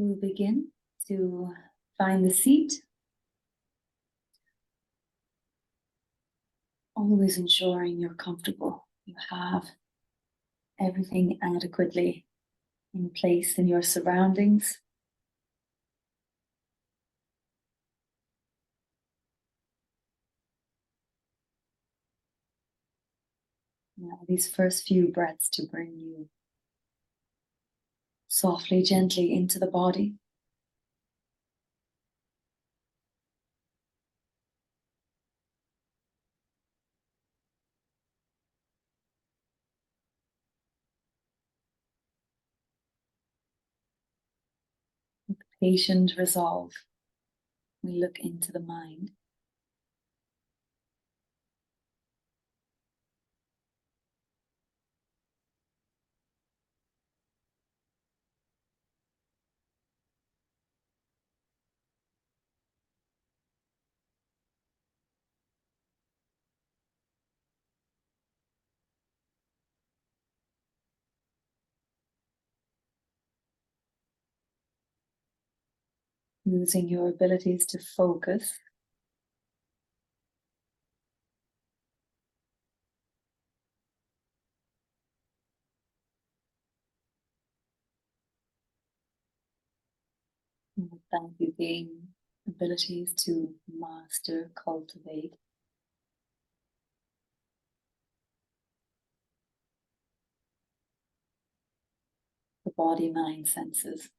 We'll begin to find the seat, always ensuring you're comfortable. You have everything adequately in place in your surroundings. Now, these first few breaths to bring you softly, gently into the body. With patient resolve, we look into the mind. Using your abilities to focus. And with that, you gain abilities to master, cultivate the body, mind, senses.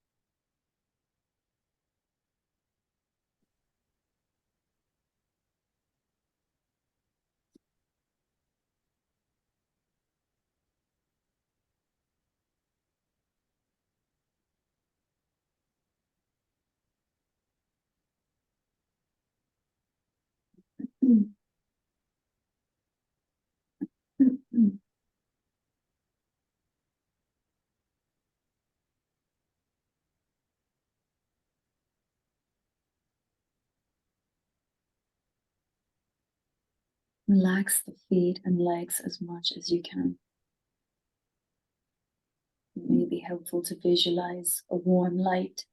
Relax the feet and legs as much as you can. It may be helpful to visualize a warm light.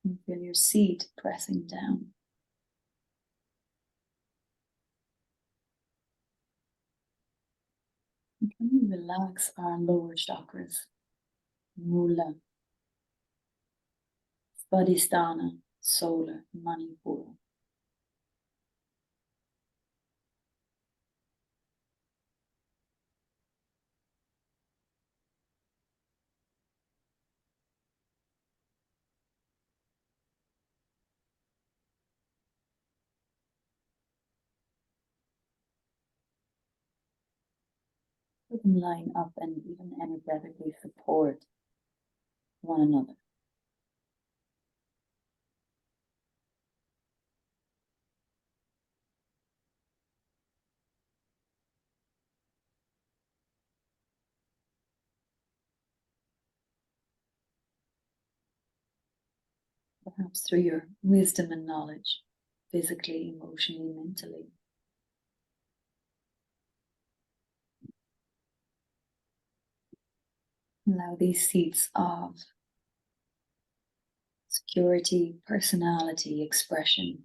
And feel your seat pressing down. And can we relax our lower chakras? Mula, Svadhisthana, Solar, Manipura. Let them line up and even energetically support one another. Perhaps through your wisdom and knowledge, physically, emotionally, mentally. Allow these seats of security, personality, expression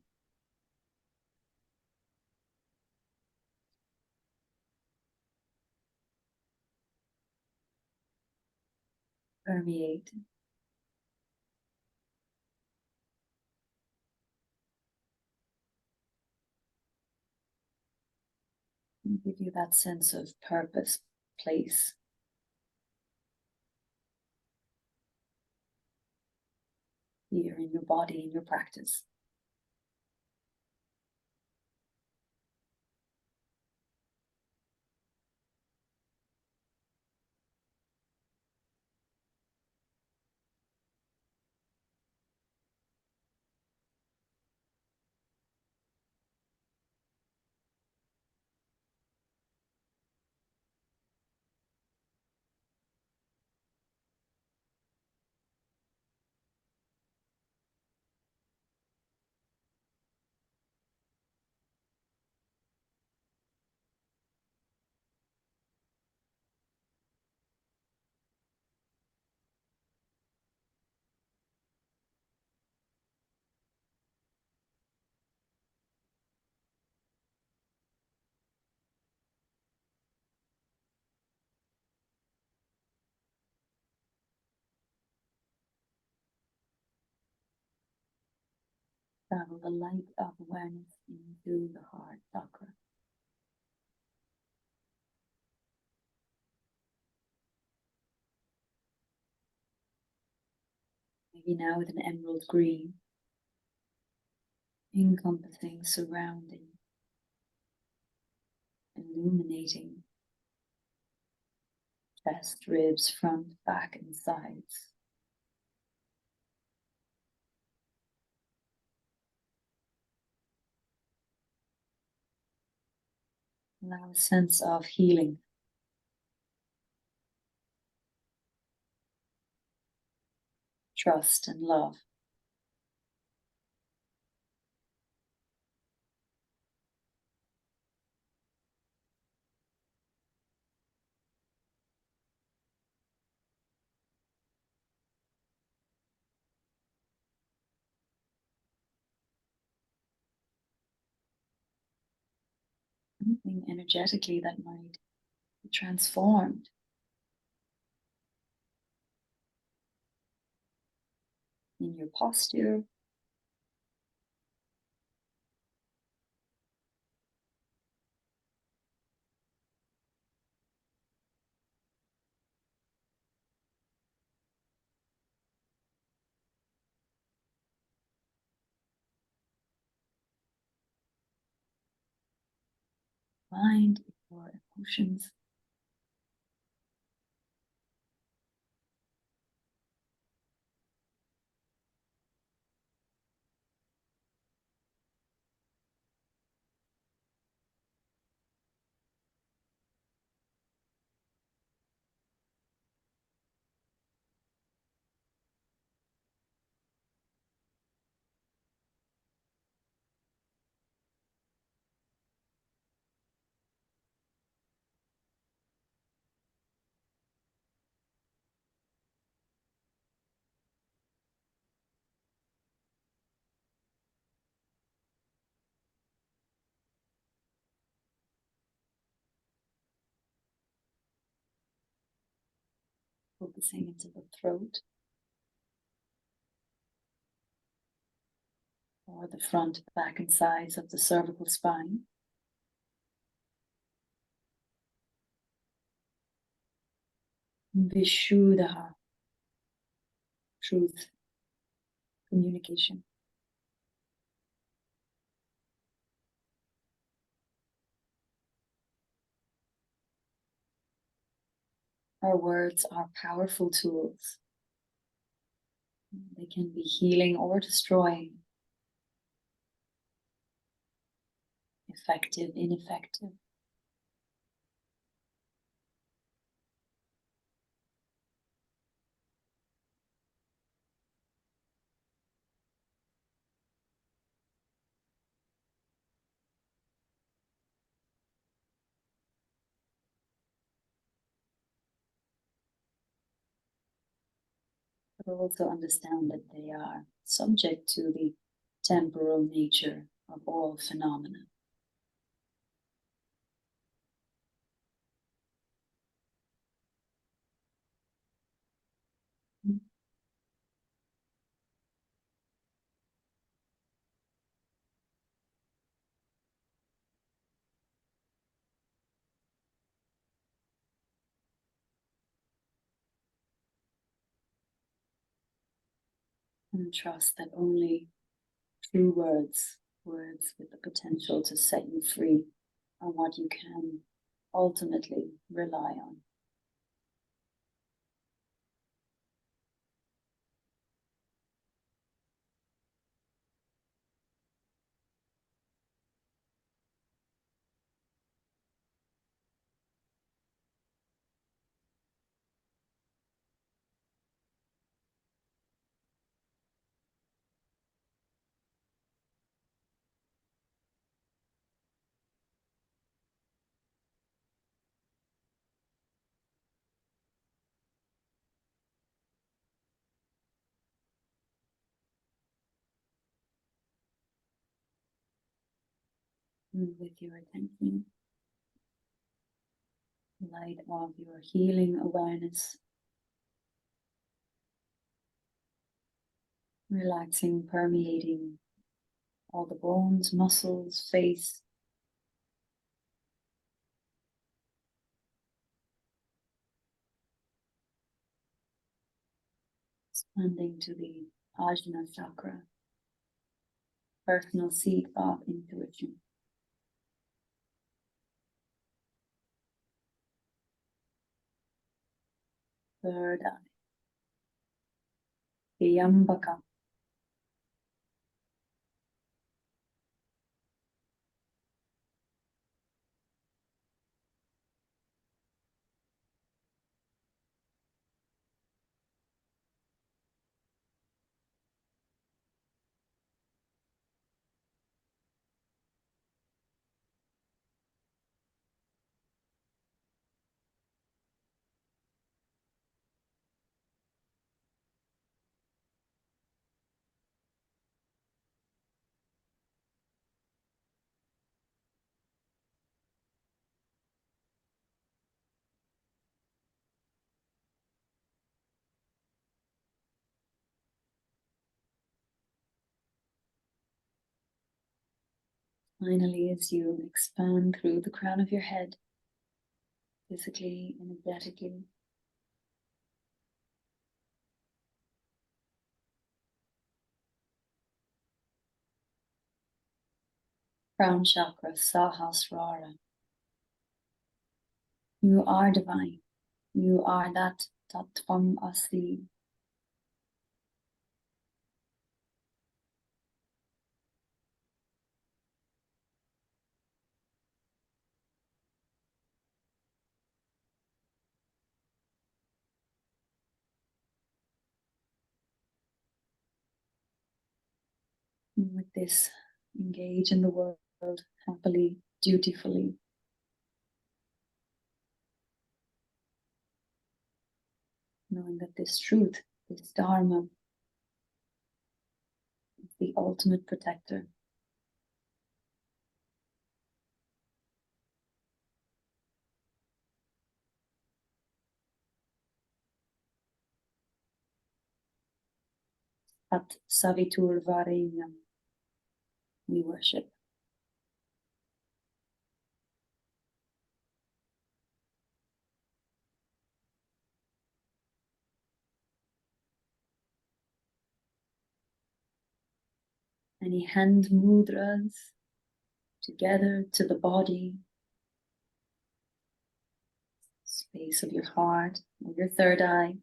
permeate. And give you that sense of purpose, place. Here in your body, in your practice. travel the light of awareness into the heart chakra. Maybe now with an emerald green, encompassing, surrounding, illuminating chest, ribs, front, back, and sides. Allow a sense of healing, trust, and love. Anything energetically that might be transformed. In your posture, mind, your emotions. Focusing into the throat or the front, back, and sides of the cervical spine. Vishuddha, truth, communication. Our words are powerful tools. They can be healing or destroying, effective, ineffective. But also understand that they are subject to the temporal nature of all phenomena. And trust that only true words, words with the potential to set you free, are what you can ultimately rely on. And with your attention, light of your healing awareness, relaxing, permeating all the bones, muscles, face. Expanding to the Ajna chakra, personal seat of intuition. Third eye, Yambaka. Finally, as you expand through the crown of your head, physically, energetically, crown chakra, Sahasrara. You are divine. You are that Tattvam Asli. With this, engage in the world happily, dutifully. Knowing that this truth, this Dharma, is the ultimate protector. At Savitur Varenyam, we worship. Any hand mudras together to the body, space of your heart, or your third eye.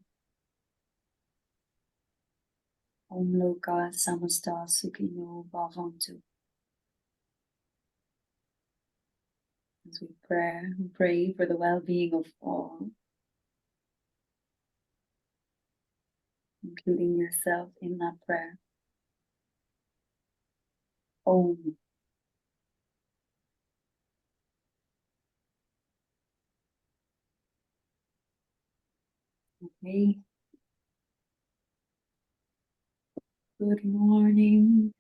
Om Loka Samasta Sukhino Bhavantu. As we pray for the well-being of all, including yourself in that prayer. Om. Okay. Good morning.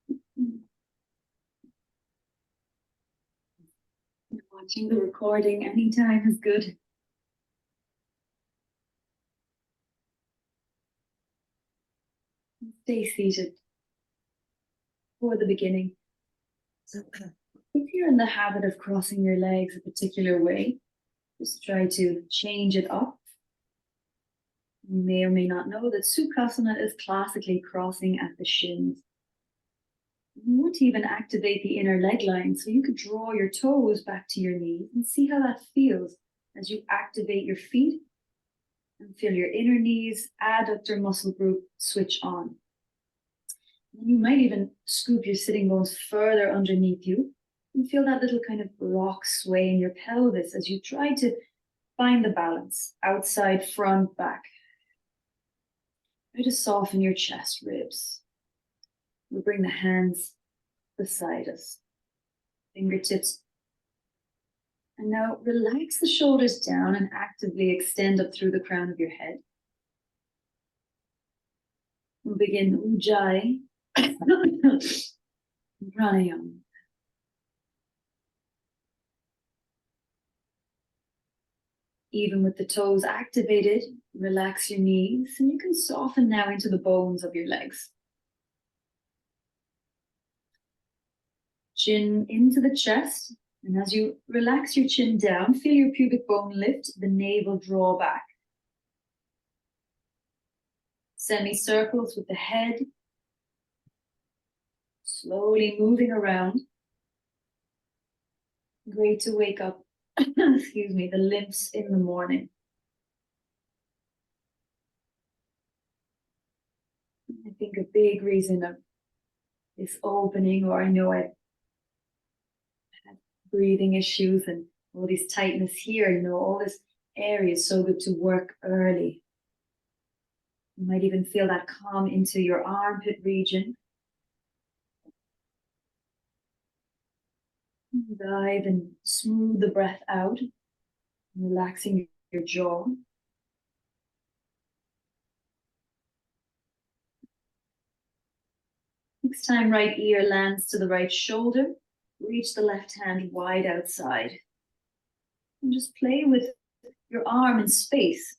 Watching the recording anytime is good. Stay seated for the beginning. So, if you're in the habit of crossing your legs a particular way, just try to change it up. You may or may not know that Sukhasana is classically crossing at the shins. You want to even activate the inner leg line, so you could draw your toes back to your knees and see how that feels as you activate your feet and feel your inner knees, adductor muscle group switch on. And you might even scoop your sitting bones further underneath you and feel that little kind of rock sway in your pelvis as you try to find the balance, outside, front, back. Try to soften your chest ribs. We'll bring the hands beside us, fingertips. And now relax the shoulders down and actively extend up through the crown of your head. We'll begin Ujjayi Pranayama. Even with the toes activated, relax your knees and you can soften now into the bones of your legs. Chin into the chest. And as you relax your chin down, feel your pubic bone lift, the navel draw back. Semicircles with the head, slowly moving around. Great to wake up, excuse me, the limbs in the morning. I think a big reason of this opening, or I know I had breathing issues and all this tightness here, all this area is so good to work early. You might even feel that calm into your armpit region. Dive and smooth the breath out, relaxing your jaw. Next time right ear lands to the right shoulder, reach the left hand wide outside. And just play with your arm in space.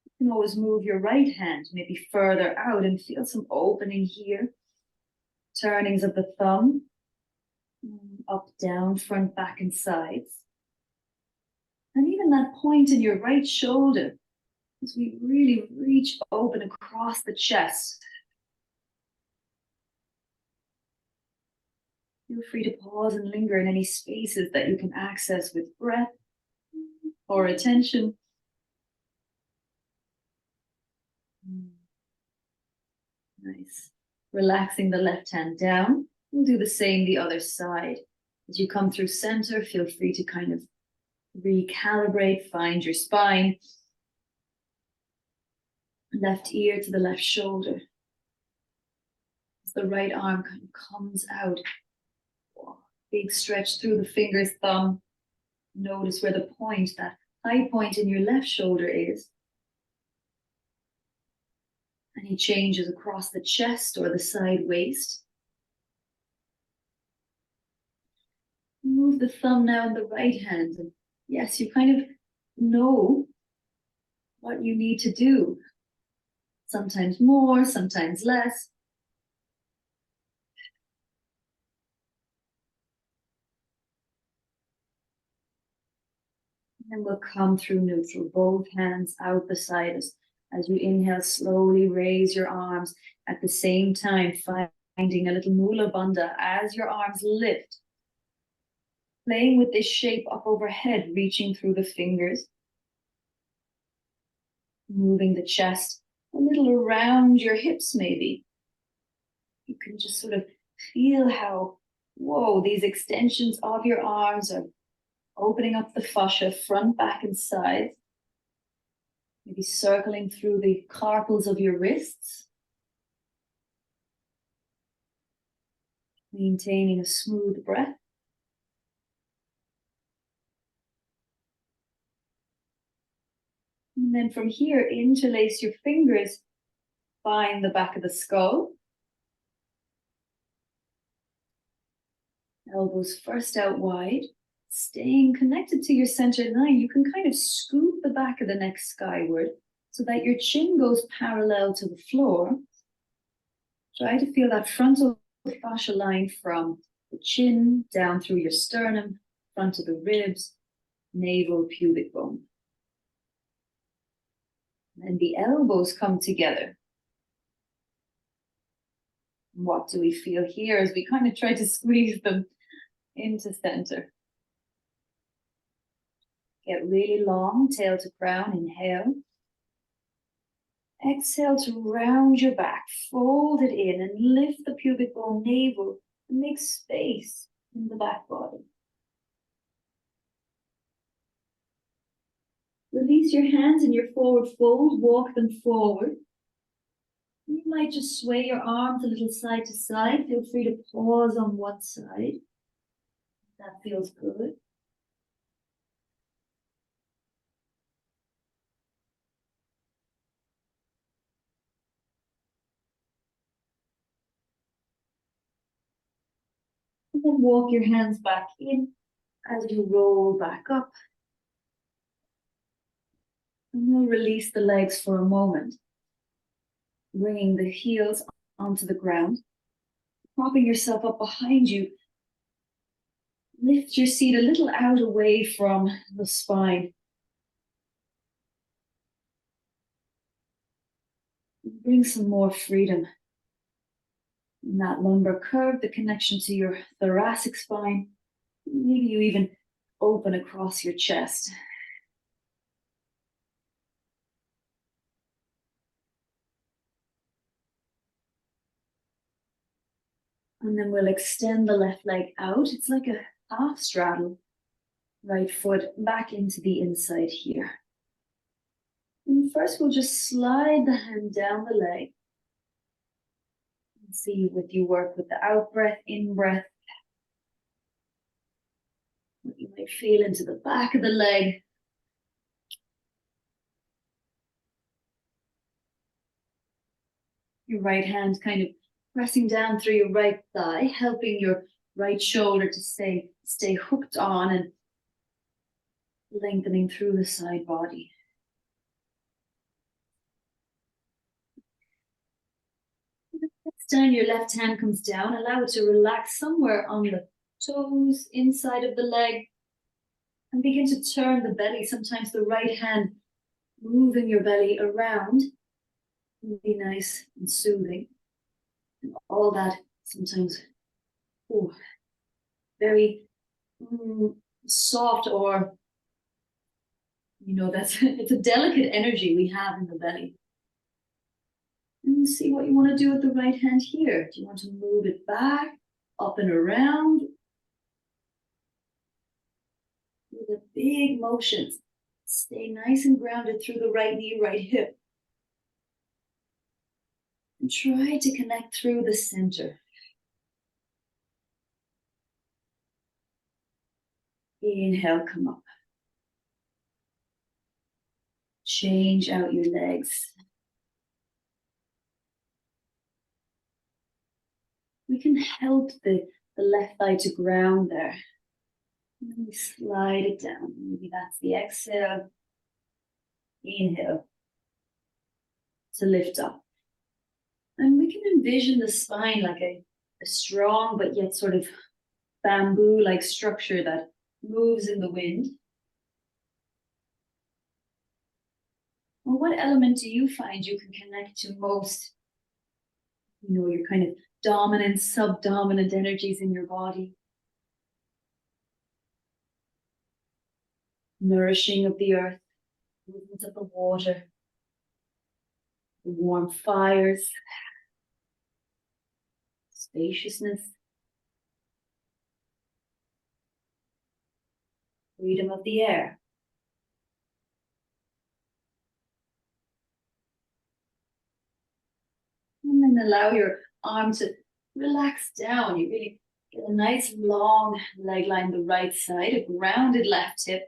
You can always move your right hand maybe further out and feel some opening here. Turnings of the thumb, up, down, front, back, and sides. And even that point in your right shoulder, as we really reach open across the chest. Feel free to pause and linger in any spaces that you can access with breath or attention. Nice. Relaxing the left hand down. We'll do the same the other side. As you come through center, feel free to kind of recalibrate, find your spine. Left ear to the left shoulder. As the right arm kind of comes out. Big stretch through the fingers, thumb. Notice where the point, that high point in your left shoulder is. Any changes across the chest or the side waist. Move the thumb now in the right hand. And yes, you kind of know what you need to do. Sometimes more, sometimes less. And we'll come through neutral, both hands out beside us. As you inhale, slowly raise your arms at the same time, finding a little mula bandha as your arms lift. Playing with this shape up overhead, reaching through the fingers. Moving the chest a little around your hips, maybe. You can just sort of feel how, whoa, these extensions of your arms are opening up the fascia, front, back, and sides. Maybe circling through the carpals of your wrists. Maintaining a smooth breath. And then from here, interlace your fingers, find the back of the skull. Elbows first out wide. Staying connected to your center line, you can kind of scoop the back of the neck skyward so that your chin goes parallel to the floor. Try to feel that frontal fascia line from the chin down through your sternum, front of the ribs, navel, pubic bone. And the elbows come together. What do we feel here as we kind of try to squeeze them into center? Get really long, tail to crown, inhale. Exhale to round your back, fold it in and lift the pubic bone, navel, and make space in the back body. Release your hands in your forward fold, walk them forward. You might just sway your arms a little side to side. Feel free to pause on one side. That feels good. And then walk your hands back in as you roll back up. And we'll release the legs for a moment. Bringing the heels onto the ground. Propping yourself up behind you, Lift your seat a little out away from the spine. Bring some more freedom in that lumbar curve, the connection to your thoracic spine. Maybe you even open across your chest. And then we'll extend the left leg out. It's like a half straddle. Right foot back into the inside here. And first we'll just slide the hand down the leg. And see if you work with the out breath, in breath. What you might feel into the back of the leg. Your right hand kind of pressing down through your right thigh, helping your right shoulder to stay hooked on and lengthening through the side body. Down, your left hand comes down, allow it to relax somewhere on the toes, inside of the leg, and begin to turn the belly. Sometimes the right hand moving your belly around will be nice and soothing. And all that sometimes very soft, or that's it's a delicate energy we have in the belly. And see what you want to do with the right hand here. Do you want to move it back, up and around? With the big motions. Stay nice and grounded through the right knee, right hip. And try to connect through the center. Inhale, come up. Change out your legs. We can help the left thigh to ground there. And then we slide it down. Maybe that's the exhale. Inhale to lift up. And we can envision the spine like a strong but yet sort of bamboo-like structure that moves in the wind. Well, what element do you find you can connect to most? Your kind of dominant, subdominant energies in your body. Nourishing of the earth, movements of the water, the warm fires, spaciousness, freedom of the air. And then allow your arm to relax down. You really get a nice long leg line the right side, a grounded left hip.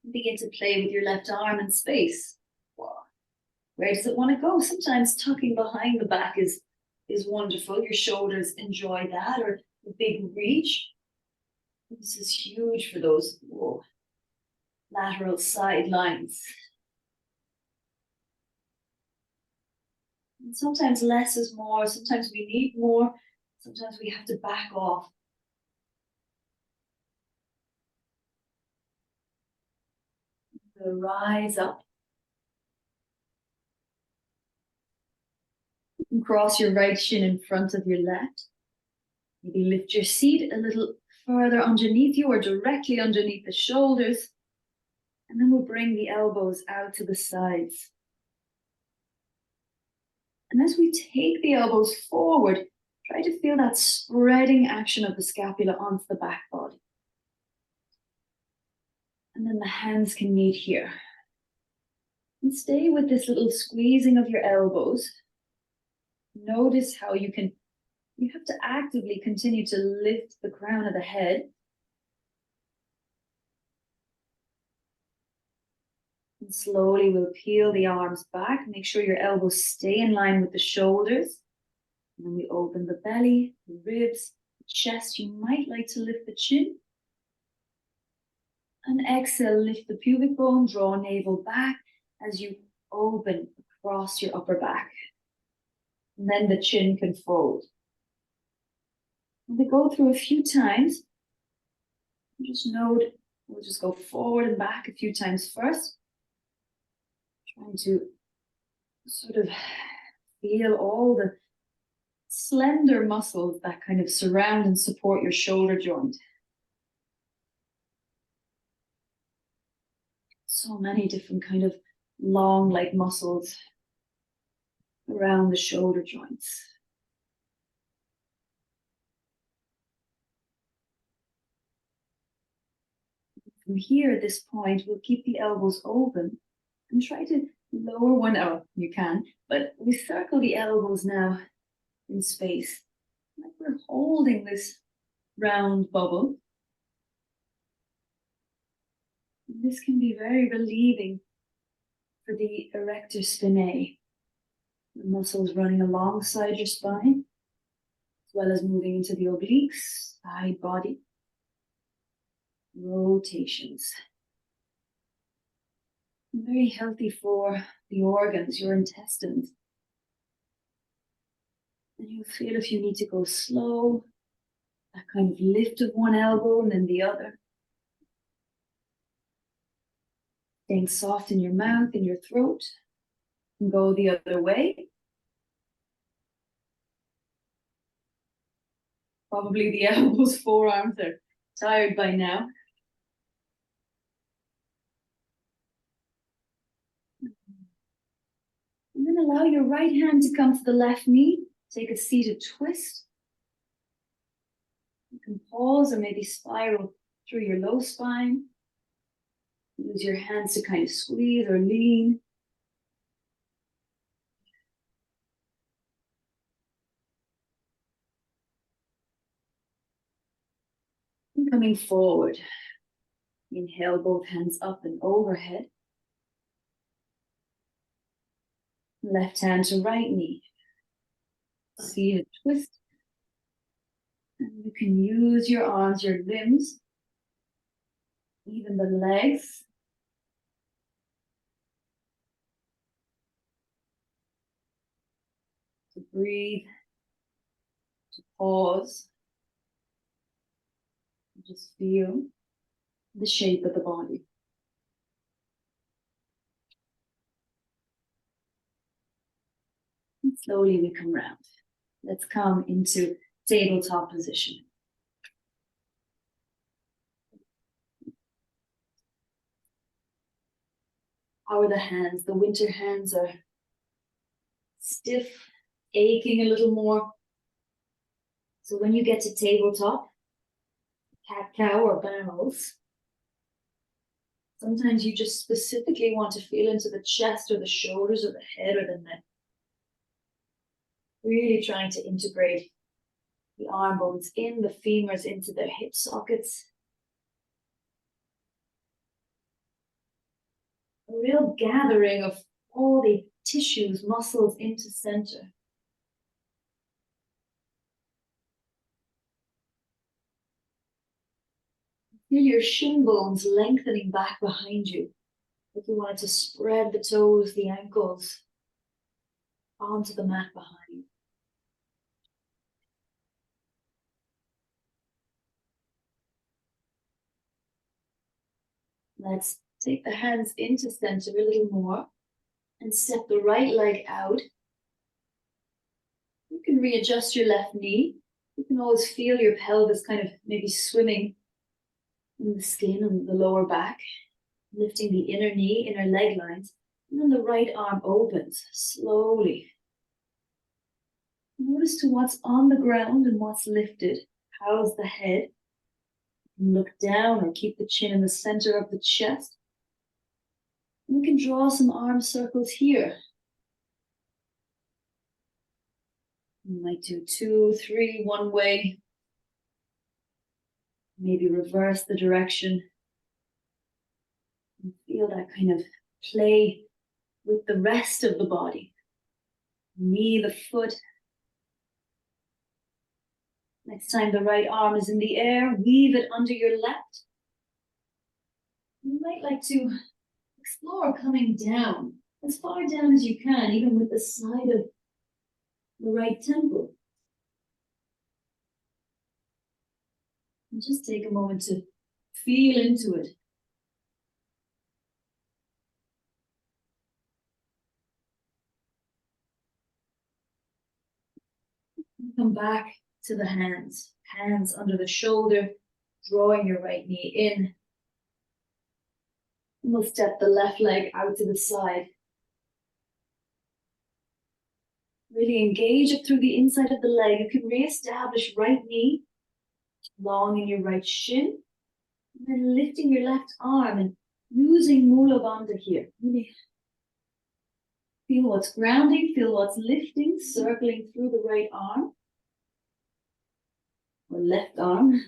And begin to play with your left arm in space. Where does it want to go? Sometimes tucking behind the back is wonderful. Your shoulders enjoy that, or the big reach. This is huge for those lateral side lines. And sometimes less is more. Sometimes we need more. Sometimes we have to back off. So rise up. And cross your right shin in front of your left. Maybe lift your seat a little further underneath you or directly underneath the shoulders. And then we'll bring the elbows out to the sides. And as we take the elbows forward, try to feel that spreading action of the scapula onto the back body. And then the hands can meet here. And stay with this little squeezing of your elbows. Notice how you have to actively continue to lift the crown of the head. And slowly we'll peel the arms back. Make sure your elbows stay in line with the shoulders. And then we open the belly, the ribs, the chest. You might like to lift the chin. And exhale, lift the pubic bone, draw navel back as you open across your upper back. And then the chin can fold. And we go through a few times. Just note, we'll just go forward and back a few times first. Trying to sort of feel all the slender muscles that kind of surround and support your shoulder joint. So many different kind of long like muscles around the shoulder joints. From here at this point, we'll keep the elbows open and try to lower one out. You can, but we circle the elbows now in space. Like we're holding this round bubble. And this can be very relieving for the erector spinae, the muscles running alongside your spine, as well as moving into the obliques, side body, rotations. Very healthy for the organs, your intestines. And you'll feel if you need to go slow, that kind of lift of one elbow and then the other. Staying soft in your mouth, in your throat, and go the other way. Probably the elbows, forearms are tired by now. And then allow your right hand to come to the left knee. Take a seated twist. You can pause or maybe spiral through your low spine. Use your hands to kind of squeeze or lean. And coming forward. Inhale both hands up and overhead. Left hand to right knee. Seated twist. And you can use your arms, your limbs, even the legs. To breathe, to pause. And just feel the shape of the body. And slowly we come round. Let's come into tabletop position. How are the hands? The winter hands are stiff, aching a little more. So when you get to tabletop, cat-cow or barrels, sometimes you just specifically want to feel into the chest or the shoulders or the head or the neck. Really trying to integrate the arm bones in, the femurs into their hip sockets. A real gathering of all the tissues, muscles into center. Feel your shin bones lengthening back behind you. If you wanted to spread the toes, the ankles onto the mat behind. Let's take the hands into center a little more and step the right leg out. You can readjust your left knee. You can always feel your pelvis kind of maybe swimming in the skin and the lower back, lifting the inner knee, inner leg lines, and then the right arm opens slowly. Notice to what's on the ground and what's lifted. How's the head? Look down or keep the chin in the center of the chest. And we can draw some arm circles here. You might do 2, 3, one way. Maybe reverse the direction. And feel that kind of play with the rest of the body. Knee, the foot. Next time the right arm is in the air, weave it under your left. You might like to explore coming down, as far down as you can, even with the side of the right temple. And just take a moment to feel into it. Come back to the hands. Hands under the shoulder, drawing your right knee in. And we'll step the left leg out to the side. Really engage up through the inside of the leg. You can re-establish right knee long in your right shin. And then lifting your left arm and using Mula Bandha here. Really feel what's grounding, feel what's lifting, circling through the right arm. Or left arm.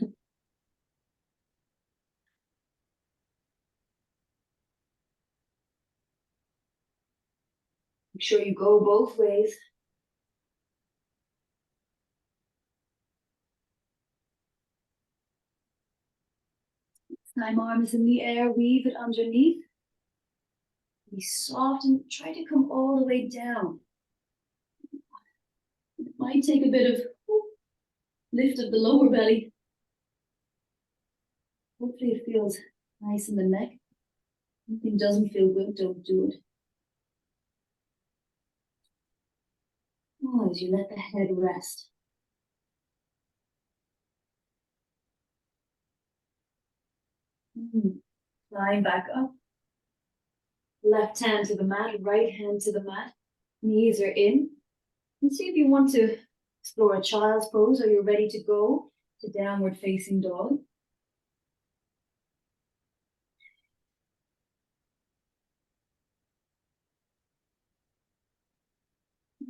Make sure you go both ways. Time arm is in the air, weave it underneath. Be soft and try to come all the way down. It might take a bit of lift of the lower belly. Hopefully it feels nice in the neck. If anything doesn't feel good, don't do it. Oh, as you let the head rest. Climb back up. Left hand to the mat, right hand to the mat. Knees are in. And see if you want to explore a child's pose or you're ready to go to downward facing dog.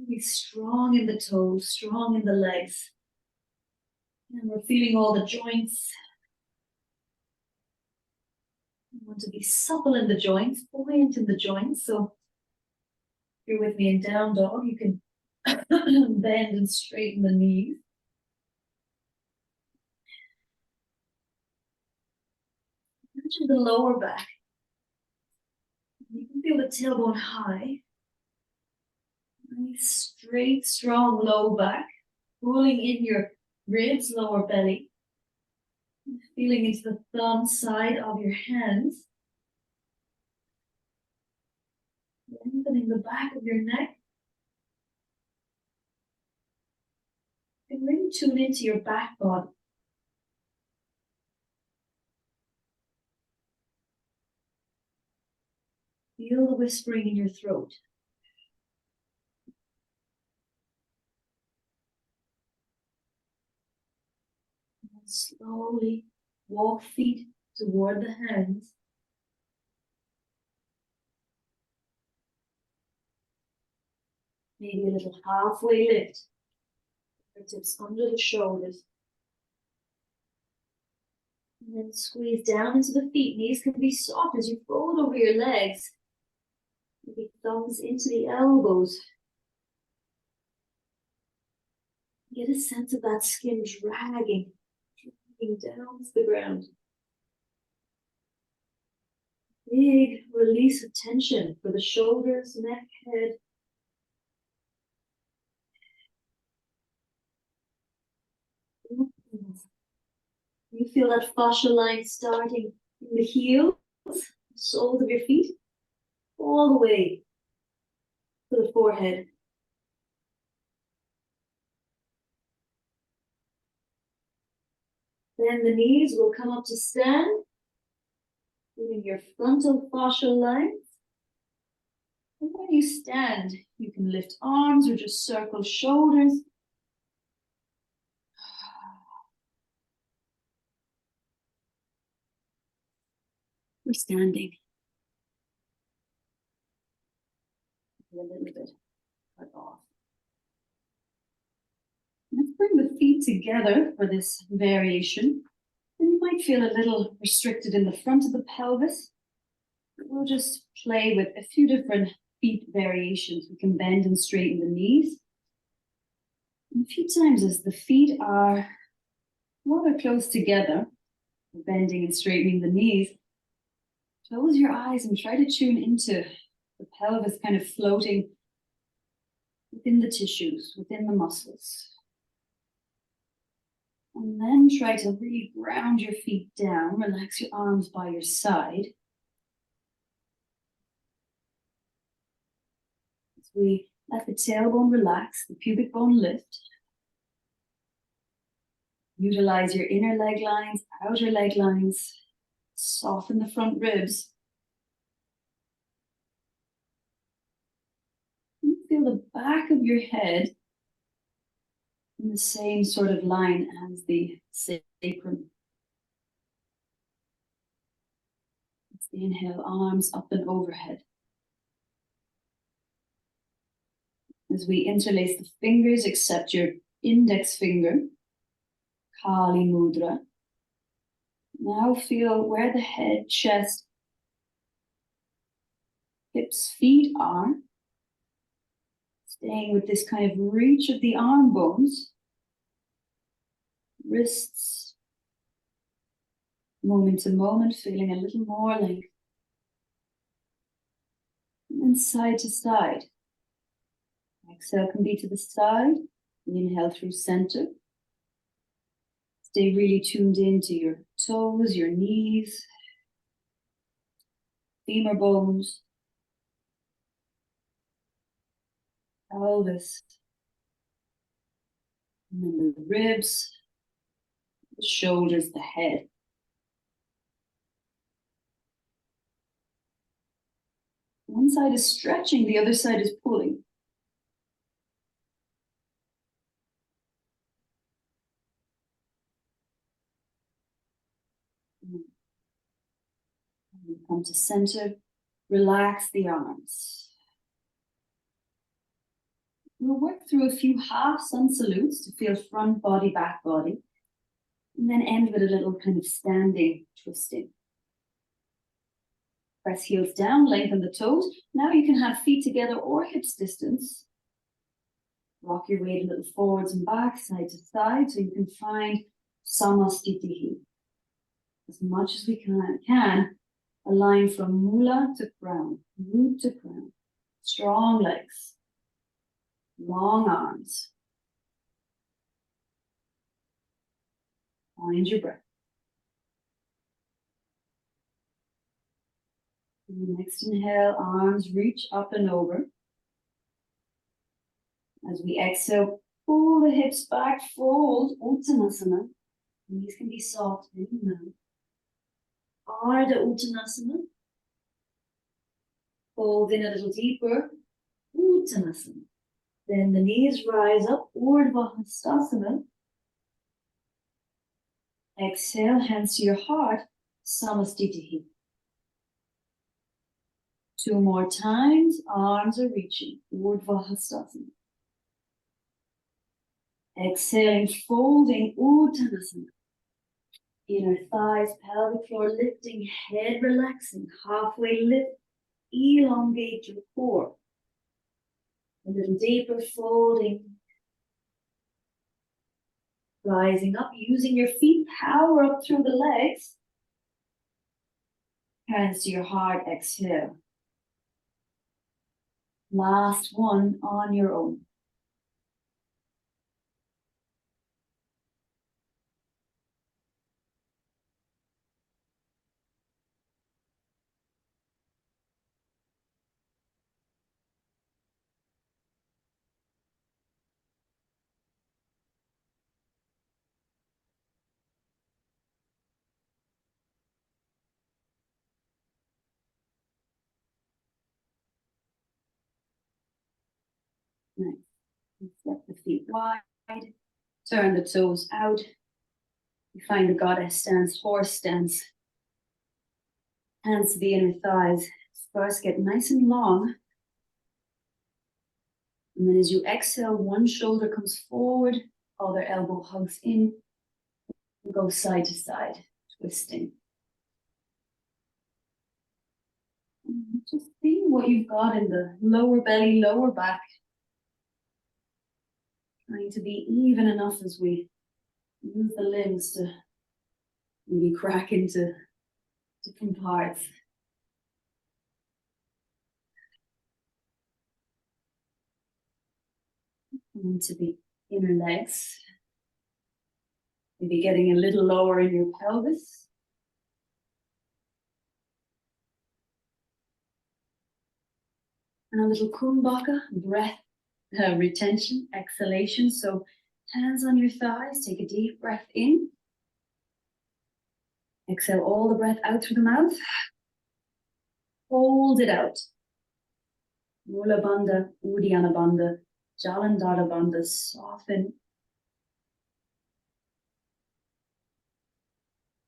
Be strong in the toes, strong in the legs. And we're feeling all the joints. You want to be supple in the joints, buoyant in the joints. So if you're with me in down dog, you can bend and straighten the knees. Imagine the lower back. You can feel the tailbone high. Nice, straight, strong low back. Pulling in your ribs, lower belly. Feeling into the thumb side of your hands. Lengthening the back of your neck. And really tune into your back body. Feel the whispering in your throat. And slowly walk feet toward the hands. Maybe a little halfway lift. Fingertips under the shoulders. And then squeeze down into the feet. Knees can be soft as you fold over your legs. Maybe thumbs into the elbows. Get a sense of that skin dragging down to the ground. Big release of tension for the shoulders, neck, head. You feel that fascia line starting in the heels, soles of your feet, all the way to the forehead. Then the knees will come up to stand, feeling your frontal fascial lines. And when you stand, you can lift arms or just circle shoulders. We're standing. A little bit cut off. Let's bring the feet together for this variation. And you might feel a little restricted in the front of the pelvis. We'll just play with a few different feet variations. We can bend and straighten the knees. And a few times as the feet are rather close together, bending and straightening the knees, close your eyes and try to tune into the pelvis kind of floating within the tissues, within the muscles. And then try to really ground your feet down. Relax your arms by your side. As we let the tailbone relax, the pubic bone lift. Utilize your inner leg lines, outer leg lines. Soften the front ribs. You feel the back of your head in the same sort of line as the sacrum. Let's inhale, arms up and overhead. As we interlace the fingers, accept your index finger, Kali Mudra. Now feel where the head, chest, hips, feet are. Staying with this kind of reach of the arm bones, wrists, moment to moment, feeling a little more length. And then side to side. Exhale can be to the side. Inhale through center. Stay really tuned into your toes, your knees, femur bones, pelvis, and then the ribs, the shoulders, the head. One side is stretching, the other side is pulling. And come to center, relax the arms. We'll work through a few half sun salutes to feel front body, back body, and then end with a little kind of standing twisting. Press heels down, lengthen the toes. Now you can have feet together or hips distance. Rock your weight a little forwards and back, side to side, so you can find Samastitihi. As much as we can align from mula to crown, root to crown. Strong legs, long arms. Find your breath. And the next inhale, arms reach up and over. As we exhale, pull the hips back, fold, Uttanasana. Knees can be soft in and out. Ardha Uttanasana. Fold in a little deeper, Uttanasana. Then the knees rise up, Urdhva Hastasana. Exhale, hands to your heart, Samastitihi. 2 more times, arms are reaching, Urdhva Hastasana. Exhaling, folding, Uttanasana. Inner thighs, pelvic floor lifting, head relaxing, halfway lift, elongate your core. A little deeper, folding. Rising up, using your feet, power up through the legs. Hands to your heart, exhale. Last one on your own. Nice. Step the feet wide. Turn the toes out. You find the goddess stance, horse stance. Hands to the inner thighs. First get nice and long. And then as you exhale, one shoulder comes forward, other elbow hugs in. Go side to side, twisting. And just see what you've got in the lower belly, lower back. Trying to be even enough as we move the limbs to maybe crack into different parts. Into the inner legs. Maybe getting a little lower in your pelvis. And a little kumbhaka, breath retention, exhalation. So hands on your thighs, take a deep breath in. Exhale all the breath out through the mouth. Hold it out. Mula Bandha, Uddiyana Bandha, Jalandhara Bandha, soften.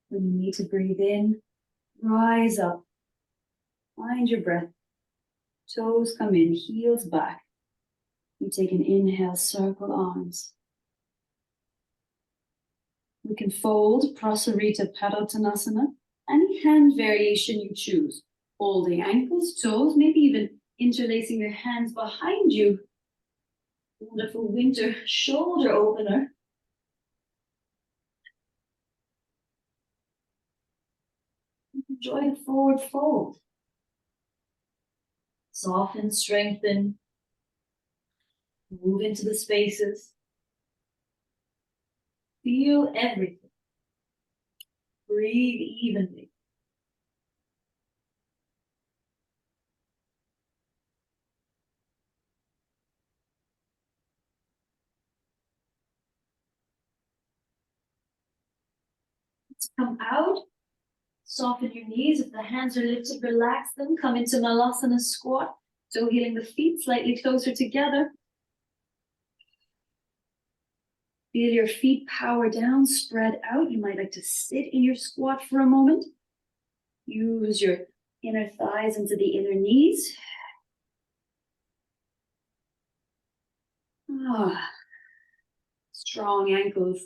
When you need to breathe in, rise up. Find your breath. Toes come in, heels back. You take an inhale, circle arms. We can fold Prasarita Padottanasana, any hand variation you choose. Holding ankles, toes, maybe even interlacing your hands behind you. Wonderful winter shoulder opener. Enjoy the forward fold. Soften, strengthen. Move into the spaces. Feel everything. Breathe evenly. Let's come out. Soften your knees. If the hands are lifted, relax them. Come into Malasana squat. So healing the feet slightly closer together. Feel your feet power down, spread out. You might like to sit in your squat for a moment. Use your inner thighs into the inner knees. Strong ankles.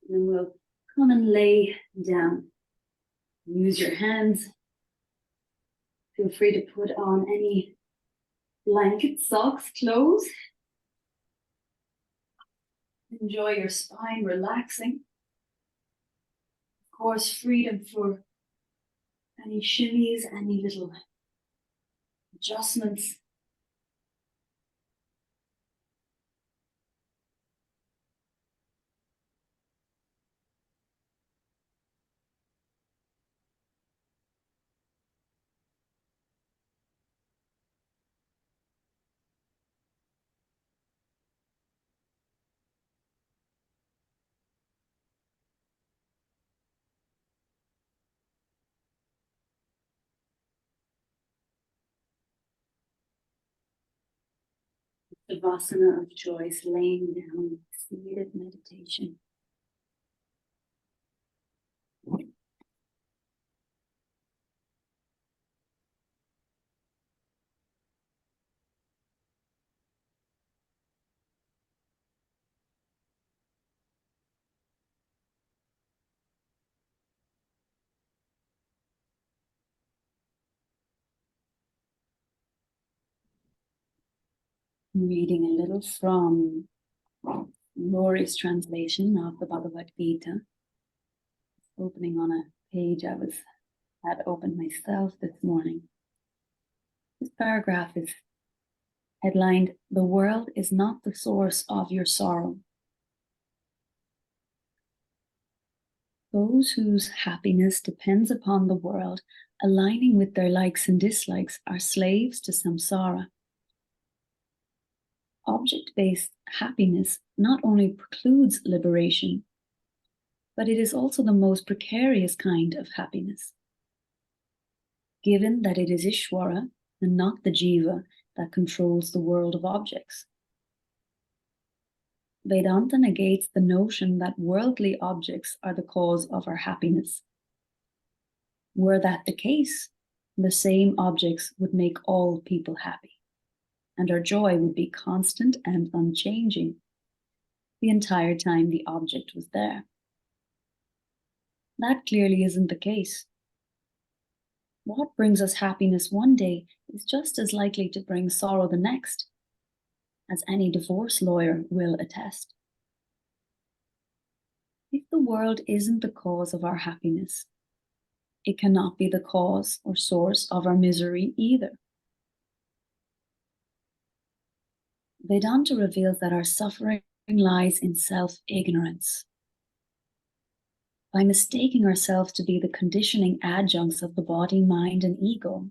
And then we'll come and lay down. Use your hands. Feel free to put on any blankets, socks, clothes. Enjoy your spine relaxing. Of course, freedom for any shimmies, any little adjustments. Savasana of choice, laying down, seated meditation. Reading a little from Rory's translation of the Bhagavad Gita. Opening on a page I had opened myself this morning. This paragraph is headlined, "The world is not the source of your sorrow." Those whose happiness depends upon the world aligning with their likes and dislikes are slaves to samsara. Object-based happiness not only precludes liberation, but it is also the most precarious kind of happiness. Given that it is Ishvara and not the jiva that controls the world of objects. Vedanta negates the notion that worldly objects are the cause of our happiness. Were that the case, the same objects would make all people happy, and our joy would be constant and unchanging the entire time the object was there. That clearly isn't the case. What brings us happiness one day is just as likely to bring sorrow the next, as any divorce lawyer will attest. If the world isn't the cause of our happiness, it cannot be the cause or source of our misery either. Vedanta reveals that our suffering lies in self-ignorance. By mistaking ourselves to be the conditioning adjuncts of the body, mind, and ego,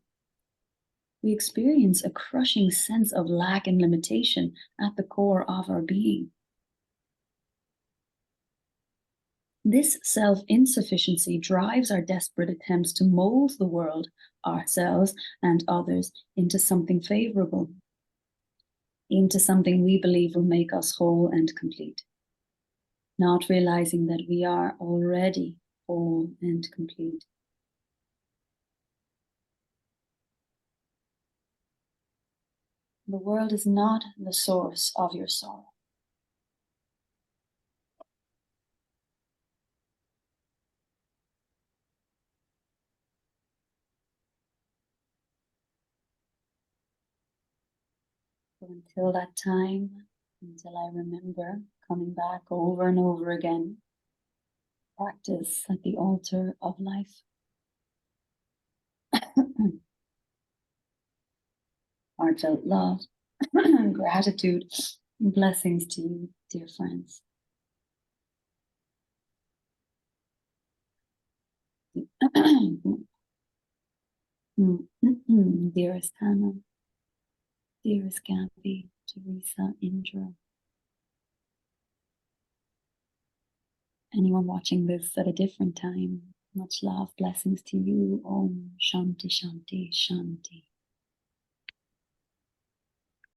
we experience a crushing sense of lack and limitation at the core of our being. This self-insufficiency drives our desperate attempts to mold the world, ourselves, and others into something favorable, into something we believe will make us whole and complete, not realizing that we are already whole and complete. The world is not the source of your sorrow. So until that time, until I remember coming back over and over again, practice at the altar of life. Heartfelt love, gratitude, and blessings to you, dear friends. Dearest Hannah, dearest Gabby, Teresa, Indra. Anyone watching this at a different time, much love, blessings to you. Om Shanti Shanti Shanti.